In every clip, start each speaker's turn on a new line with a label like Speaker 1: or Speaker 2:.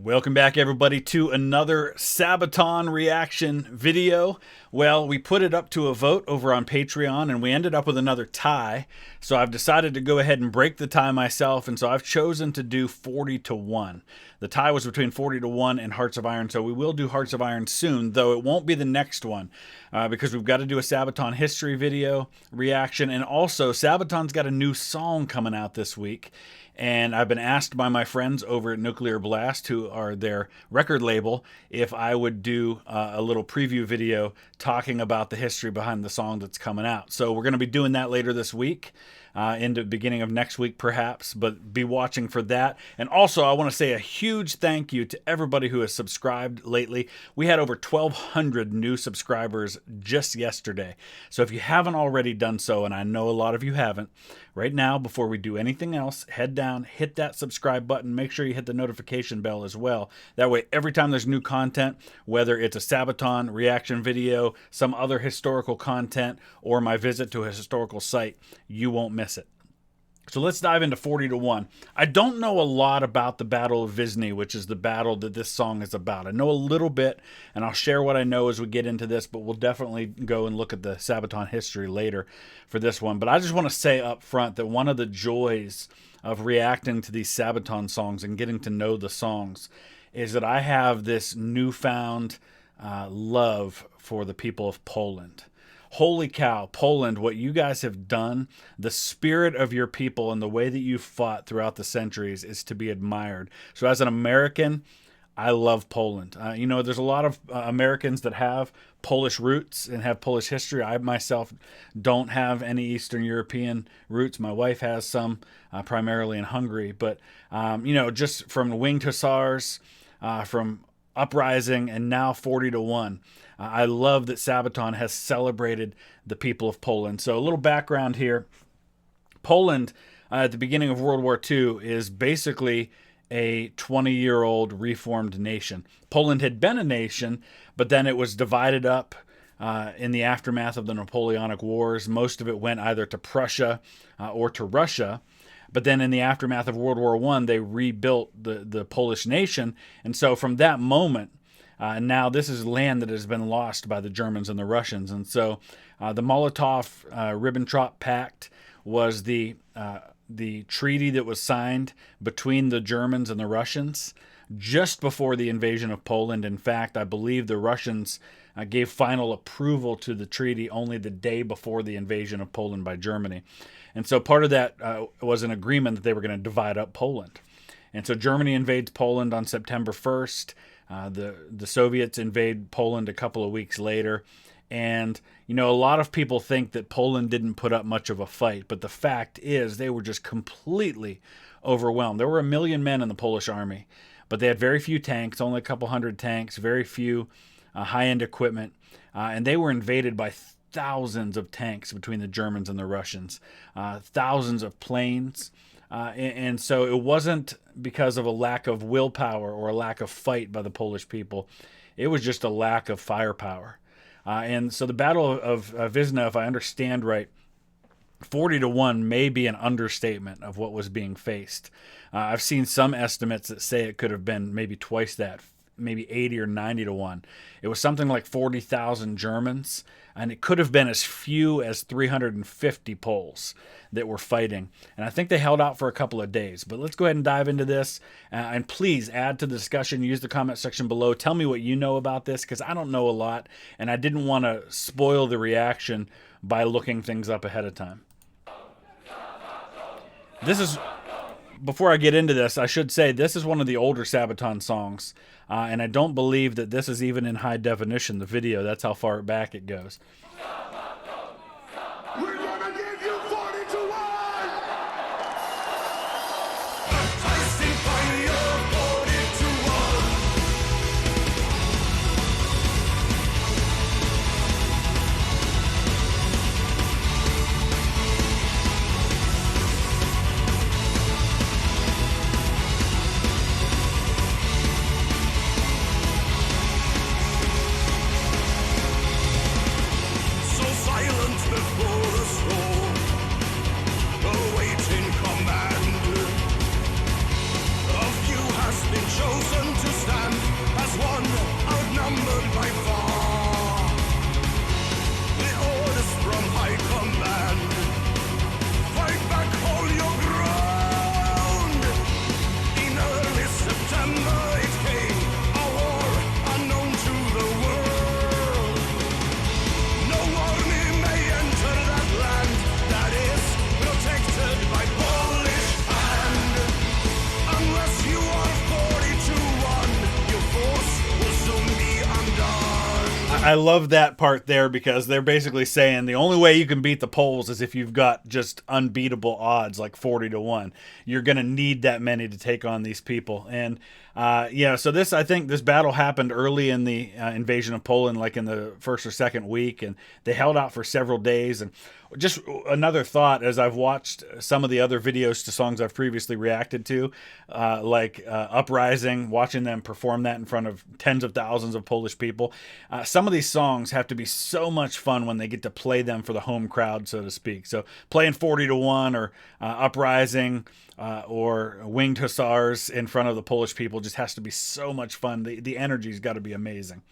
Speaker 1: Welcome back, everybody, to another Sabaton reaction video. Well, we put it up to a vote over on Patreon, and we ended up with another tie. So I've decided to go ahead and break the tie myself, and so I've chosen to do 40-1. The tie was between 40-1 and Hearts of Iron, so we will do Hearts of Iron soon, though it won't be the next one, because we've got to do a Sabaton history video reaction, and also Sabaton's got a new song coming out this week. And I've been asked by my friends over at Nuclear Blast, who are their record label, if I would do a little preview video talking about the history behind the song that's coming out. So we're going to be doing that later this week, into the beginning of next week perhaps, but be watching for that. And also I want to say a huge thank you to everybody who has subscribed lately. We had over 1,200 new subscribers just yesterday. So if you haven't already done so, and I know a lot of you haven't, right now, before we do anything else, head down, hit that subscribe button, make sure you hit the notification bell as well. That way, every time there's new content, whether it's a Sabaton reaction video, some other historical content, or my visit to a historical site, you won't miss it. So let's dive into 40-1. I don't know a lot about the Battle of Visny, which is the battle that this song is about. I know a little bit, and I'll share what I know as we get into this, but we'll definitely go and look at the Sabaton history later for this one. But I just want to say up front that one of the joys of reacting to these Sabaton songs and getting to know the songs is that I have this newfound love for the people of Poland. Holy cow, Poland, what you guys have done, the spirit of your people and the way that you've fought throughout the centuries is to be admired. So as an American, I love Poland. You know, there's a lot of Americans that have Polish roots and have Polish history. I myself don't have any Eastern European roots. My wife has some, primarily in Hungary. But, you know, just from winged hussars, from Uprising, and now 40-1. I love that Sabaton has celebrated the people of Poland. So a little background here. Poland, at the beginning of World War II, is basically a 20-year-old reformed nation. Poland had been a nation, but then it was divided up in the aftermath of the Napoleonic Wars. Most of it went either to Prussia or to Russia. But then in the aftermath of World War I, they rebuilt the Polish nation. And so from that moment, now this is land that has been lost by the Germans and the Russians. And so the Molotov-Ribbentrop Pact was the treaty that was signed between the Germans and the Russians just before the invasion of Poland. In fact, I believe the Russians gave final approval to the treaty only the day before the invasion of Poland by Germany. And so part of that was an agreement that they were going to divide up Poland. And so Germany invades Poland on September 1st. The Soviets invade Poland a couple of weeks later. And, you know, a lot of people think that Poland didn't put up much of a fight. But the fact is they were just completely overwhelmed. There were 1 million men in the Polish army, but they had very few tanks, only a couple hundred tanks, very few high-end equipment. And they were invaded by thousands of tanks between the Germans and the Russians, thousands of planes. And so it wasn't because of a lack of willpower or a lack of fight by the Polish people. It was just a lack of firepower. And so the Battle of Visna, if I understand right, 40-1 may be an understatement of what was being faced. I've seen some estimates that say it could have been maybe twice that, maybe 80 or 90-1. It was something like 40,000 Germans, and it could have been as few as 350 Poles that were fighting. And I think they held out for a couple of days. But let's go ahead and dive into this. And please add to the discussion. Use the comment section below. Tell me what you know about this, because I don't know a lot, and I didn't want to spoil the reaction by looking things up ahead of time. Before I get into this, I should say this is one of the older Sabaton songs, and I don't believe that this is even in high definition, the video. That's how far back it goes.
Speaker 2: We're gonna give you 40-1!
Speaker 3: So
Speaker 1: I love that part there because they're basically saying the only way you can beat the Poles is if you've got just unbeatable odds like 40-1. You're going to need that many to take on these people. And so I think this battle happened early in the invasion of Poland, like in the first or second week, and they held out for several days. And just another thought, as I've watched some of the other videos to songs I've previously reacted to, like Uprising, watching them perform that in front of tens of thousands of Polish people. Some of these songs have to be so much fun when they get to play them for the home crowd, so to speak. So playing 40-1 or Uprising or Winged Hussars in front of the Polish people just has to be so much fun. The energy's got to be amazing.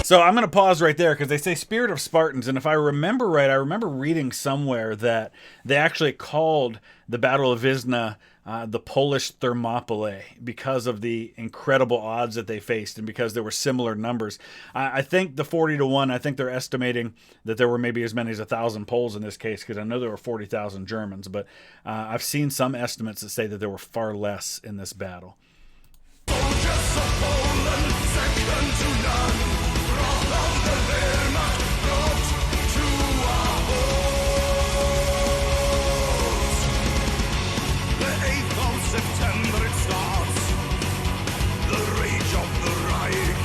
Speaker 1: So I'm going to pause right there because they say Spirit of Spartans. And if I remember right, I remember reading somewhere that they actually called the Battle of Wisna the Polish Thermopylae because of the incredible odds that they faced and because there were similar numbers. I think the 40-1, I think they're estimating that there were maybe as many as 1,000 Poles in this case, because I know there were 40,000 Germans. But I've seen some estimates that say that there were far less in this battle.
Speaker 2: September it starts, the rage of the Reich.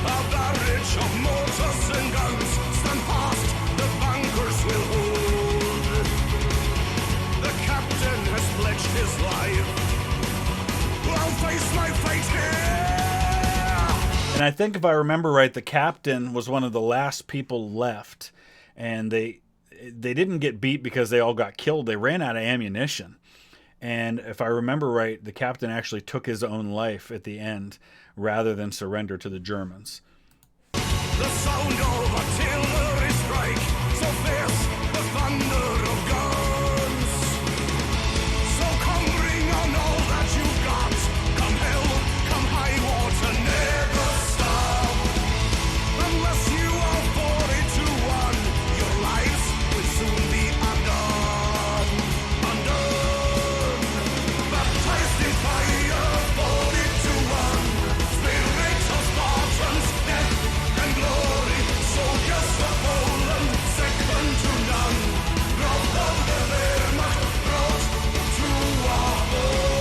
Speaker 2: A barrage of mortars and guns stand fast, the bunkers will hold. The captain has pledged his life, I'll face my fate here.
Speaker 1: And I think if I remember right, the captain was one of the last people left, and they didn't get beat because they all got killed. They ran out of ammunition. And if I remember right, the captain actually took his own life at the end rather than surrender to the Germans.
Speaker 2: The sound of artillery strike, so fierce the thunder of guns. So come bring on all that you've got. Come hell, come high water, never stop. Unless you are 40-1, your lives will soon be undone. Baptized in fire, 40-1. Spirit of Spartans, death and glory. Soldiers of Poland, second to none. Brought of the Wehrmacht, brought to our home.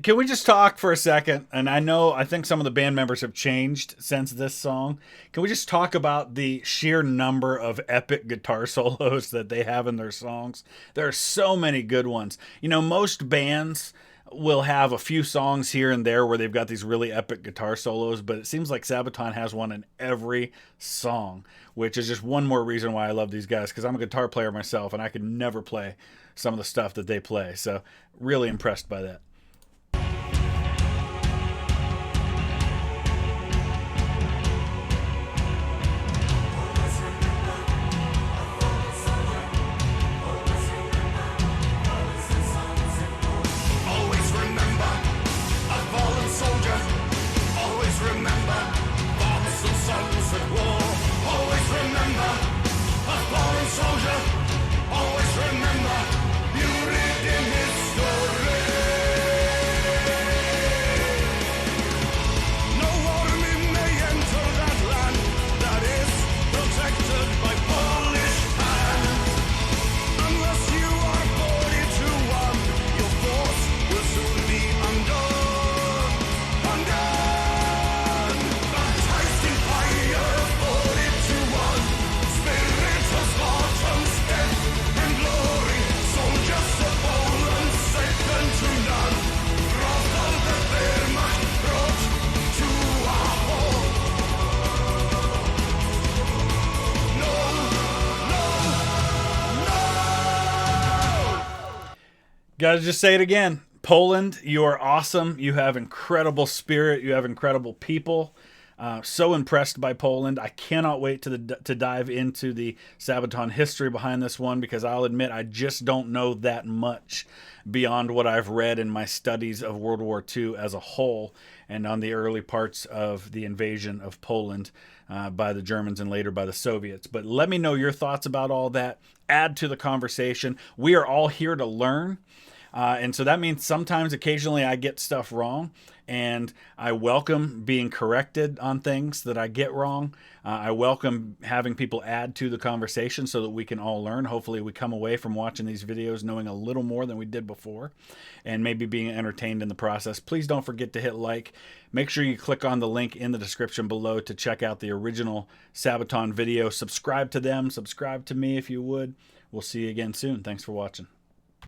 Speaker 1: Can we just talk for a second? And I think some of the band members have changed since this song. Can we just talk about the sheer number of epic guitar solos that they have in their songs? There are so many good ones. You know, most bands will have a few songs here and there where they've got these really epic guitar solos, but it seems like Sabaton has one in every song, which is just one more reason why I love these guys, because I'm a guitar player myself and I could never play some of the stuff that they play. So really impressed by that.
Speaker 2: Always remember a fallen soldier. Always remember fathers and sons at war. Always remember a fallen soldier. Always remember you read in history.
Speaker 1: Gotta just say it again. Poland, you are awesome. You have incredible spirit. You have incredible people. So impressed by Poland. I cannot wait to dive into the Sabaton history behind this one, because I'll admit I just don't know that much beyond what I've read in my studies of World War II as a whole and on the early parts of the invasion of Poland by the Germans and later by the Soviets. But let me know your thoughts about all that. Add to the conversation. We are all here to learn. And so that means sometimes, occasionally, I get stuff wrong, and I welcome being corrected on things that I get wrong. I welcome having people add to the conversation so that we can all learn. Hopefully we come away from watching these videos knowing a little more than we did before, and maybe being entertained in the process. Please don't forget to hit like. Make sure you click on the link in the description below to check out the original Sabaton video. Subscribe to them. Subscribe to me if you would. We'll see you again soon. Thanks for watching.